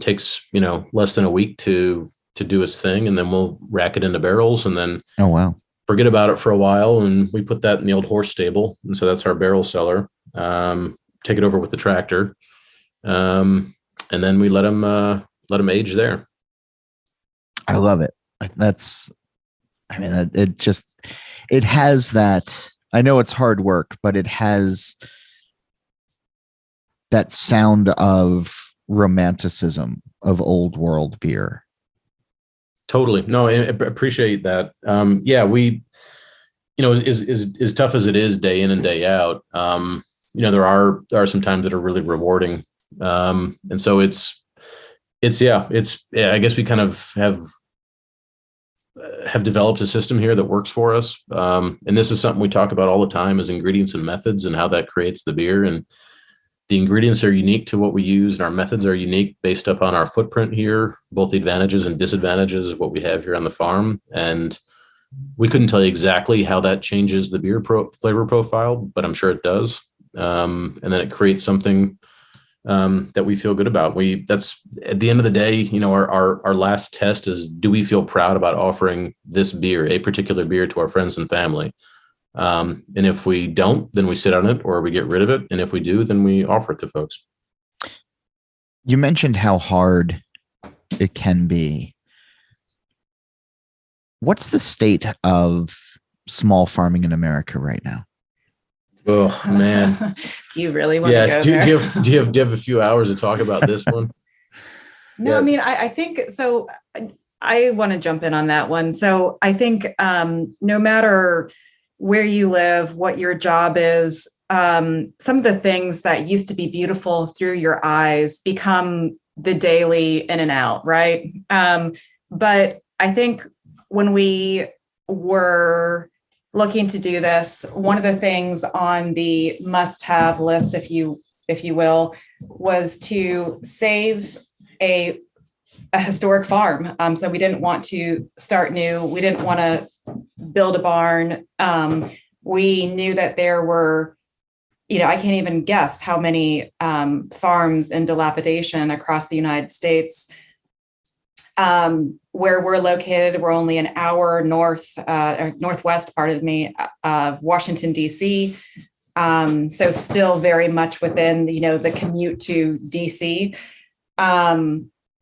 Takes, less than a week to do its thing, and then we'll rack it into barrels and then Oh, wow. forget about it for a while. And we put that in the old horse stable. And so that's our barrel cellar. Take it over with the tractor. And then we let them age there. I love it. It has that, I know it's hard work, but it has that sound of romanticism of old world beer. Totally. No, I appreciate that. We, as tough as it is day in and day out, there are some times that are really rewarding. And so I guess we kind of have developed a system here that works for us. And this is something we talk about all the time, is ingredients and methods and how that creates the beer. And the ingredients are unique to what we use, and our methods are unique based upon our footprint here, both the advantages and disadvantages of what we have here on the farm. And we couldn't tell you exactly how that changes the beer flavor profile, but I'm sure it does. And then it creates something that we feel good about. That's at the end of the day, our last test is, do we feel proud about offering this beer, a particular beer, to our friends and family? And if we don't, then we sit on it or we get rid of it. And if we do, then we offer it to folks. You mentioned how hard it can be. What's the state of small farming in America right now? Oh man. Do you really want to go there? Do you have a few hours to talk about this one? No, yes. I mean, I think so. I want to jump in on that one. So I think no matter where you live, what your job is, some of the things that used to be beautiful through your eyes become the daily in and out, right? But I think when we were looking to do this, one of the things on the must-have list, if you will, was to save a historic farm. So we didn't want to start new. We didn't want to build a barn. We knew that there were, I can't even guess how many farms in dilapidation across the United States. Where we're located, we're only an hour northwest, of Washington, D.C. So still very much within, the commute to D.C.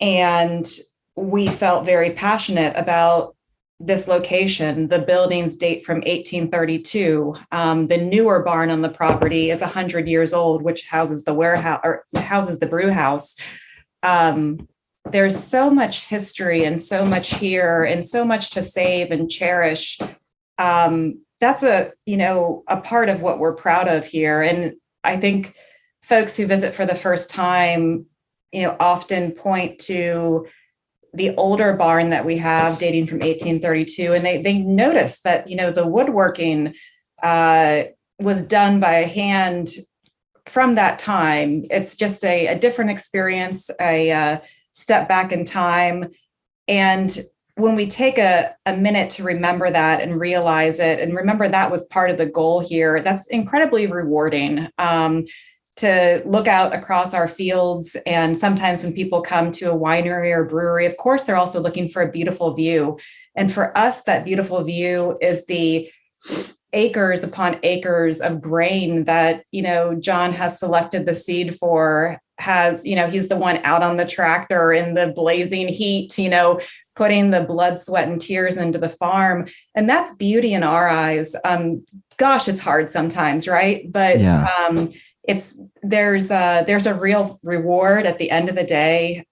And we felt very passionate about this location. The buildings date from 1832. The newer barn on the property is 100 years old, which houses the warehouse or houses the brew house. There's so much history and so much here and so much to save and cherish. That's a part of what we're proud of here. And I think folks who visit for the first time, often point to the older barn that we have dating from 1832. And they notice that, the woodworking was done by hand from that time. It's just a different experience, a step back in time. And when we take a minute to remember that and realize it, and remember that was part of the goal here, that's incredibly rewarding. To look out across our fields. And sometimes when people come to a winery or brewery, of course, they're also looking for a beautiful view. And for us, that beautiful view is the acres upon acres of grain that, John has selected the seed for, he's the one out on the tractor in the blazing heat, putting the blood, sweat, and tears into the farm. And that's beauty in our eyes. Gosh, it's hard sometimes, right? But yeah. There's a real reward at the end of the day.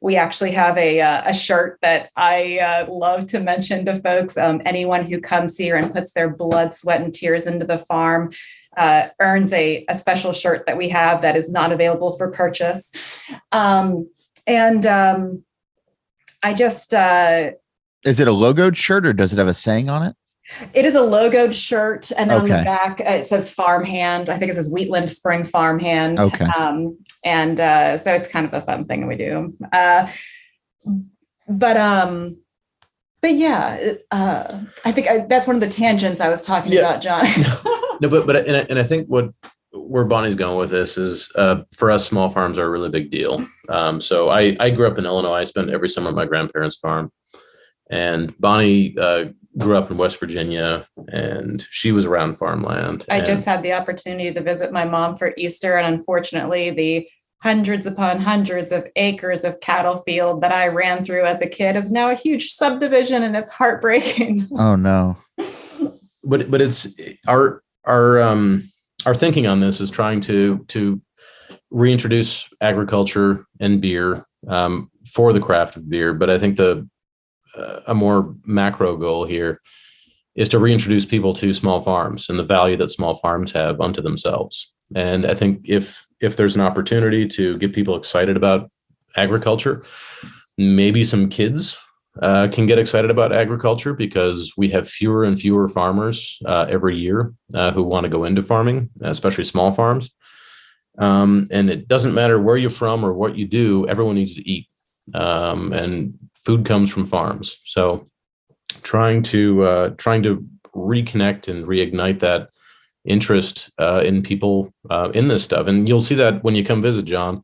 We actually have a shirt that I love to mention to folks. Anyone who comes here and puts their blood, sweat, and tears into the farm earns a special shirt that we have that is not available for purchase. I just is it a logoed shirt or does it have a saying on it? It is a logoed shirt, and then on the back it says farmhand. I think it says Wheatland Spring Farmhand. Okay. So it's kind of a fun thing we do. But yeah, I think that's one of the tangents I was talking about, John. No, but I think what where Bonnie's going with this is for us, small farms are a really big deal. So I grew up in Illinois. I spent every summer at my grandparents' farm, and Bonnie grew up in West Virginia, and she was around farmland. I just had the opportunity to visit my mom for Easter, and unfortunately, the hundreds upon hundreds of acres of cattle field that I ran through as a kid is now a huge subdivision, and it's heartbreaking. Oh no! But it's our thinking on this is trying to reintroduce agriculture and beer for the craft of beer. But I think a more macro goal here is to reintroduce people to small farms and the value that small farms have unto themselves. And I think if there's an opportunity to get people excited about agriculture, maybe some kids can get excited about agriculture, because we have fewer and fewer farmers every year who want to go into farming, especially small farms. And it doesn't matter where you're from or what you do, everyone needs to eat. And food comes from farms. So trying to reconnect and reignite that interest in people in this stuff. And you'll see that when you come visit, John.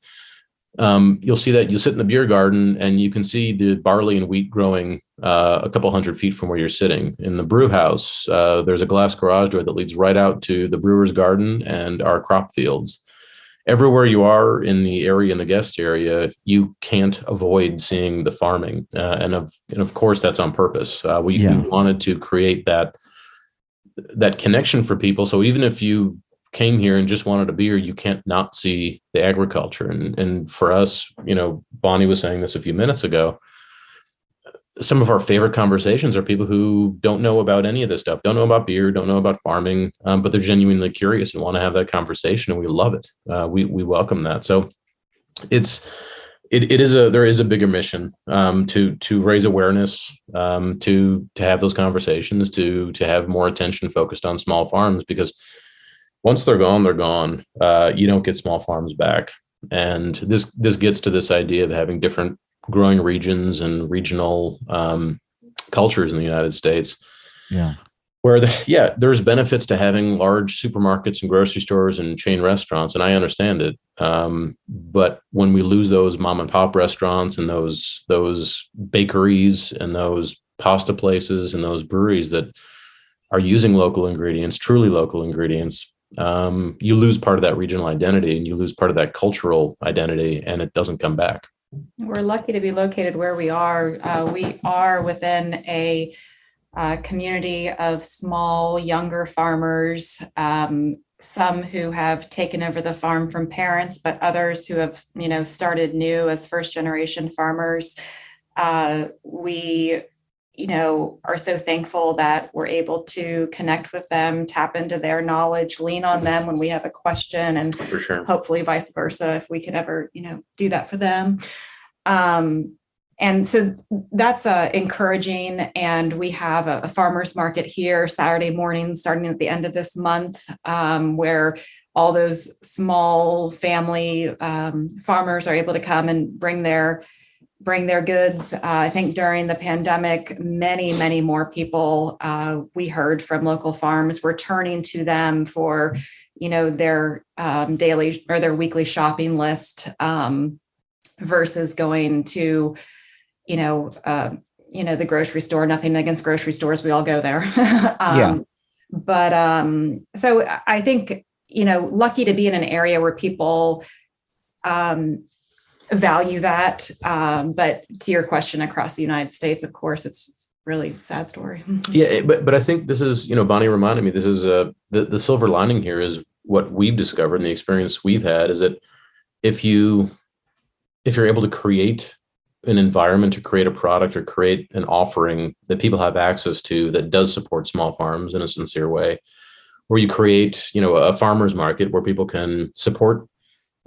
You'll see that you sit in the beer garden and you can see the barley and wheat growing a couple hundred feet from where you're sitting. In the brew house, there's a glass garage door that leads right out to the brewer's garden and our crop fields. Everywhere you are in the area, in the guest area, you can't avoid seeing the farming. And of course, that's on purpose. We wanted to create that connection for people. So even if you came here and just wanted a beer, you can't not see the agriculture. And for us, Bonnie was saying this a few minutes ago, some of our favorite conversations are people who don't know about any of this stuff, don't know about beer, don't know about farming, but they're genuinely curious and want to have that conversation, and we love it. We welcome that. So there is a bigger mission to raise awareness, to have those conversations, to have more attention focused on small farms, because once they're gone, they're gone. You don't get small farms back. And this gets to this idea of having different growing regions and regional cultures in the United States. Yeah. Where there's benefits to having large supermarkets and grocery stores and chain restaurants, and I understand it. But when we lose those mom and pop restaurants and those bakeries and those pasta places and those breweries that are using local ingredients, truly local ingredients, you lose part of that regional identity, and you lose part of that cultural identity, and it doesn't come back. We're lucky to be located where we are. We are within a community of small, younger farmers, some who have taken over the farm from parents, but others who have, started new as first generation farmers. We are so thankful that we're able to connect with them, tap into their knowledge, lean on them when we have a question, and for sure, hopefully vice versa, if we could ever, do that for them. And so that's encouraging. And we have a farmer's market here Saturday morning, starting at the end of this month, where all those small family farmers are able to come and bring their goods. I think during the pandemic, many more people we heard from local farms were turning to them for, their daily or their weekly shopping list versus going to, the grocery store. Nothing against grocery stores. We all go there. But so I think, lucky to be in an area where people value that. But to your question, across the United States, of course, it's really sad story. Yeah. But I think this is, Bonnie reminded me, this is the silver lining here is what we've discovered, and the experience we've had is that if you're able to create an environment, to create a product or create an offering that people have access to that does support small farms in a sincere way, where you create, a farmer's market where people can support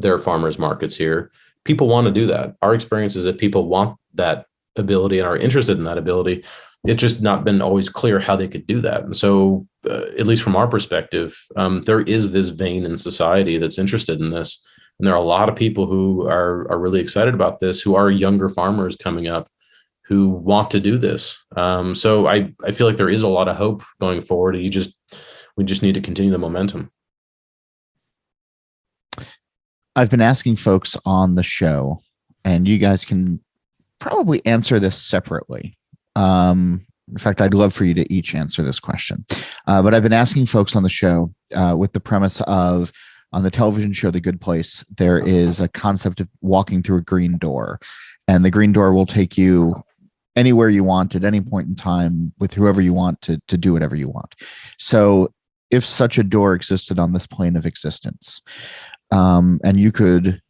their farmers markets here, people want to do that. Our experience is that people want that ability and are interested in that ability. It's just not been always clear how they could do that. And so, at least from our perspective, there is this vein in society that's interested in this. And there are a lot of people who are really excited about this, who are younger farmers coming up who want to do this. So I feel like there is a lot of hope going forward. We just need to continue the momentum. I've been asking folks on the show, and you guys can probably answer this separately. In fact, I'd love for you to each answer this question. But I've been asking folks on the show with the premise of, on the television show The Good Place, there is a concept of walking through a green door, and the green door will take you anywhere you want at any point in time with whoever you want to do whatever you want. So if such a door existed on this plane of existence, and you could,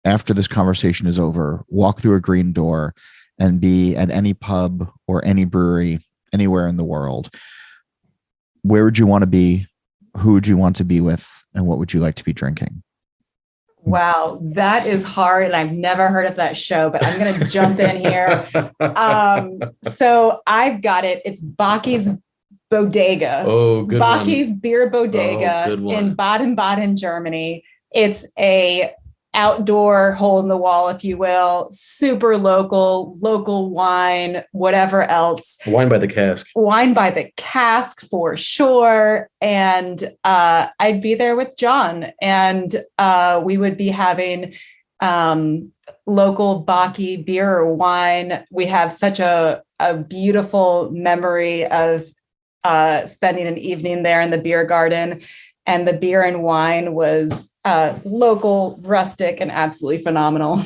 after this conversation is over, walk through a green door and be at any pub or any brewery anywhere in the world, where would you want to be? Who would you want to be with? And what would you like to be drinking? Wow, that is hard. And I've never heard of that show, but I'm going to jump in here. So I've got it. It's Bocky's Bodega. Oh, good Bocky's Beer Bodega in Baden-Baden, Germany. It's a outdoor hole in the wall, if you will, super local wine, whatever else. Wine by the cask For sure. And I'd be there with John, and we would be having local Bocky beer or wine. We have such a beautiful memory of spending an evening there in the beer garden. And the beer and wine was local, rustic, and absolutely phenomenal.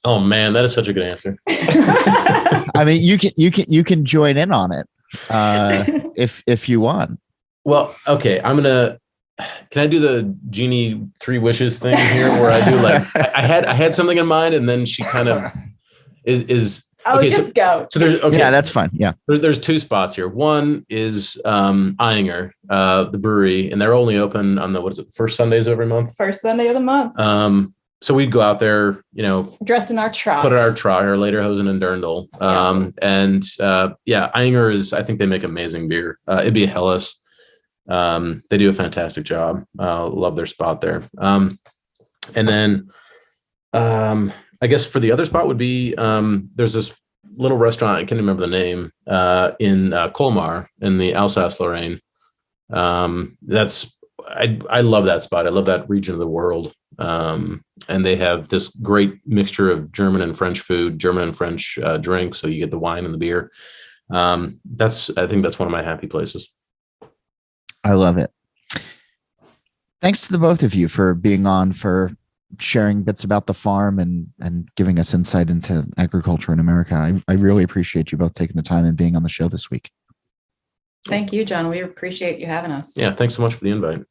Oh man, that is such a good answer. I mean, you can join in on it if you want. Well, okay, can I do the Genie 3 wishes thing here, where I do like I had something in mind, and then she kind of is. Okay, just go. So there's yeah, that's fine. Yeah, there's 2 spots here. One is Eyinger, the brewery, and they're only open on the first Sundays every month. First Sunday of the month. So we'd go out there, dressed in our trot, put our Lederhosen and Dirndl. Eyinger is, I think they make amazing beer. It'd be Helles. They do a fantastic job. Love their spot there. And then I guess for the other spot would be there's this little restaurant, I can't remember the name, in Colmar in the Alsace-Lorraine. I love that spot. I love that region of the world. And they have this great mixture of German and French food, German and French drinks. So you get the wine and the beer. I think that's one of my happy places. I love it. Thanks to the both of you for being on, for sharing bits about the farm and giving us insight into agriculture in America. I really appreciate you both taking the time and being on the show this week. Thank you, John. We appreciate you having us. Yeah, thanks so much for the invite.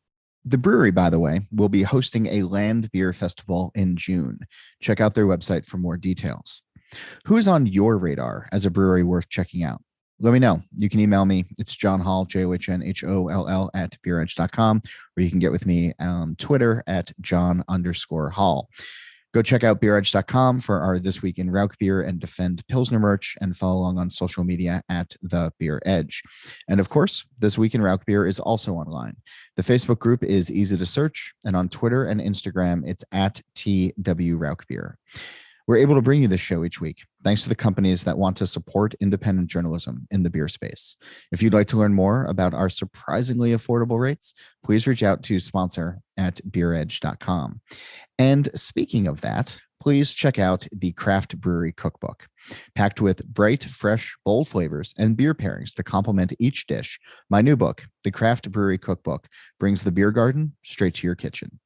The brewery, by the way, will be hosting a land beer festival in June. Check out their website for more details. Who is on your radar as a brewery worth checking out? Let me know. You can email me. It's John Holl, JOHNHOLL @beeredge.com, or you can get with me on Twitter @John_Holl. Go check out beeredge.com for our This Week in Rauk Beer and Defend Pilsner merch, and follow along on social media @TheBeerEdge. And of course, This Week in Rauk Beer is also online. The Facebook group is easy to search, and on Twitter and Instagram, it's @TWRaukBeer. We're able to bring you this show each week thanks to the companies that want to support independent journalism in the beer space. If you'd like to learn more about our surprisingly affordable rates, please reach out to sponsor @beeredge.com. And speaking of that, please check out the Craft Brewery Cookbook. Packed with bright, fresh, bold flavors and beer pairings to complement each dish, my new book, The Craft Brewery Cookbook, brings the beer garden straight to your kitchen.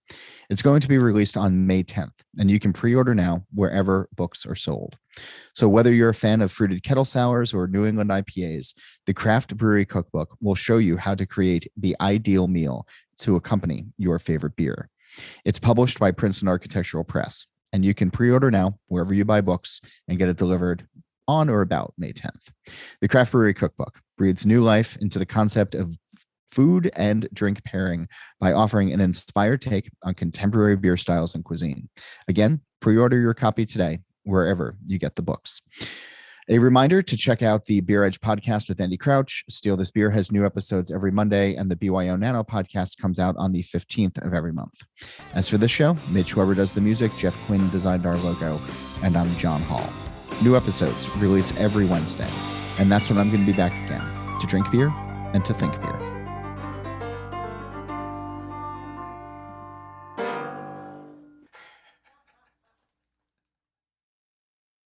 It's going to be released on May 10th, and you can pre-order now wherever books are sold. So whether you're a fan of fruited kettle sours or New England IPAs, the Craft Brewery Cookbook will show you how to create the ideal meal to accompany your favorite beer. It's published by Princeton Architectural Press, and you can pre-order now wherever you buy books and get it delivered on or about May 10th. The Craft Brewery Cookbook breathes new life into the concept of food and drink pairing by offering an inspired take on contemporary beer styles and cuisine. Again, pre-order your copy today wherever you get the books. A reminder to check out the Beer Edge podcast with Andy Crouch. Steal This Beer has new episodes every Monday, and the BYO Nano podcast comes out on the 15th of every month. As for this show, Mitch Weber does the music, Jeff Quinn designed our logo, and I'm John Holl. New episodes release every Wednesday, and that's when I'm going to be back again to drink beer and to think beer.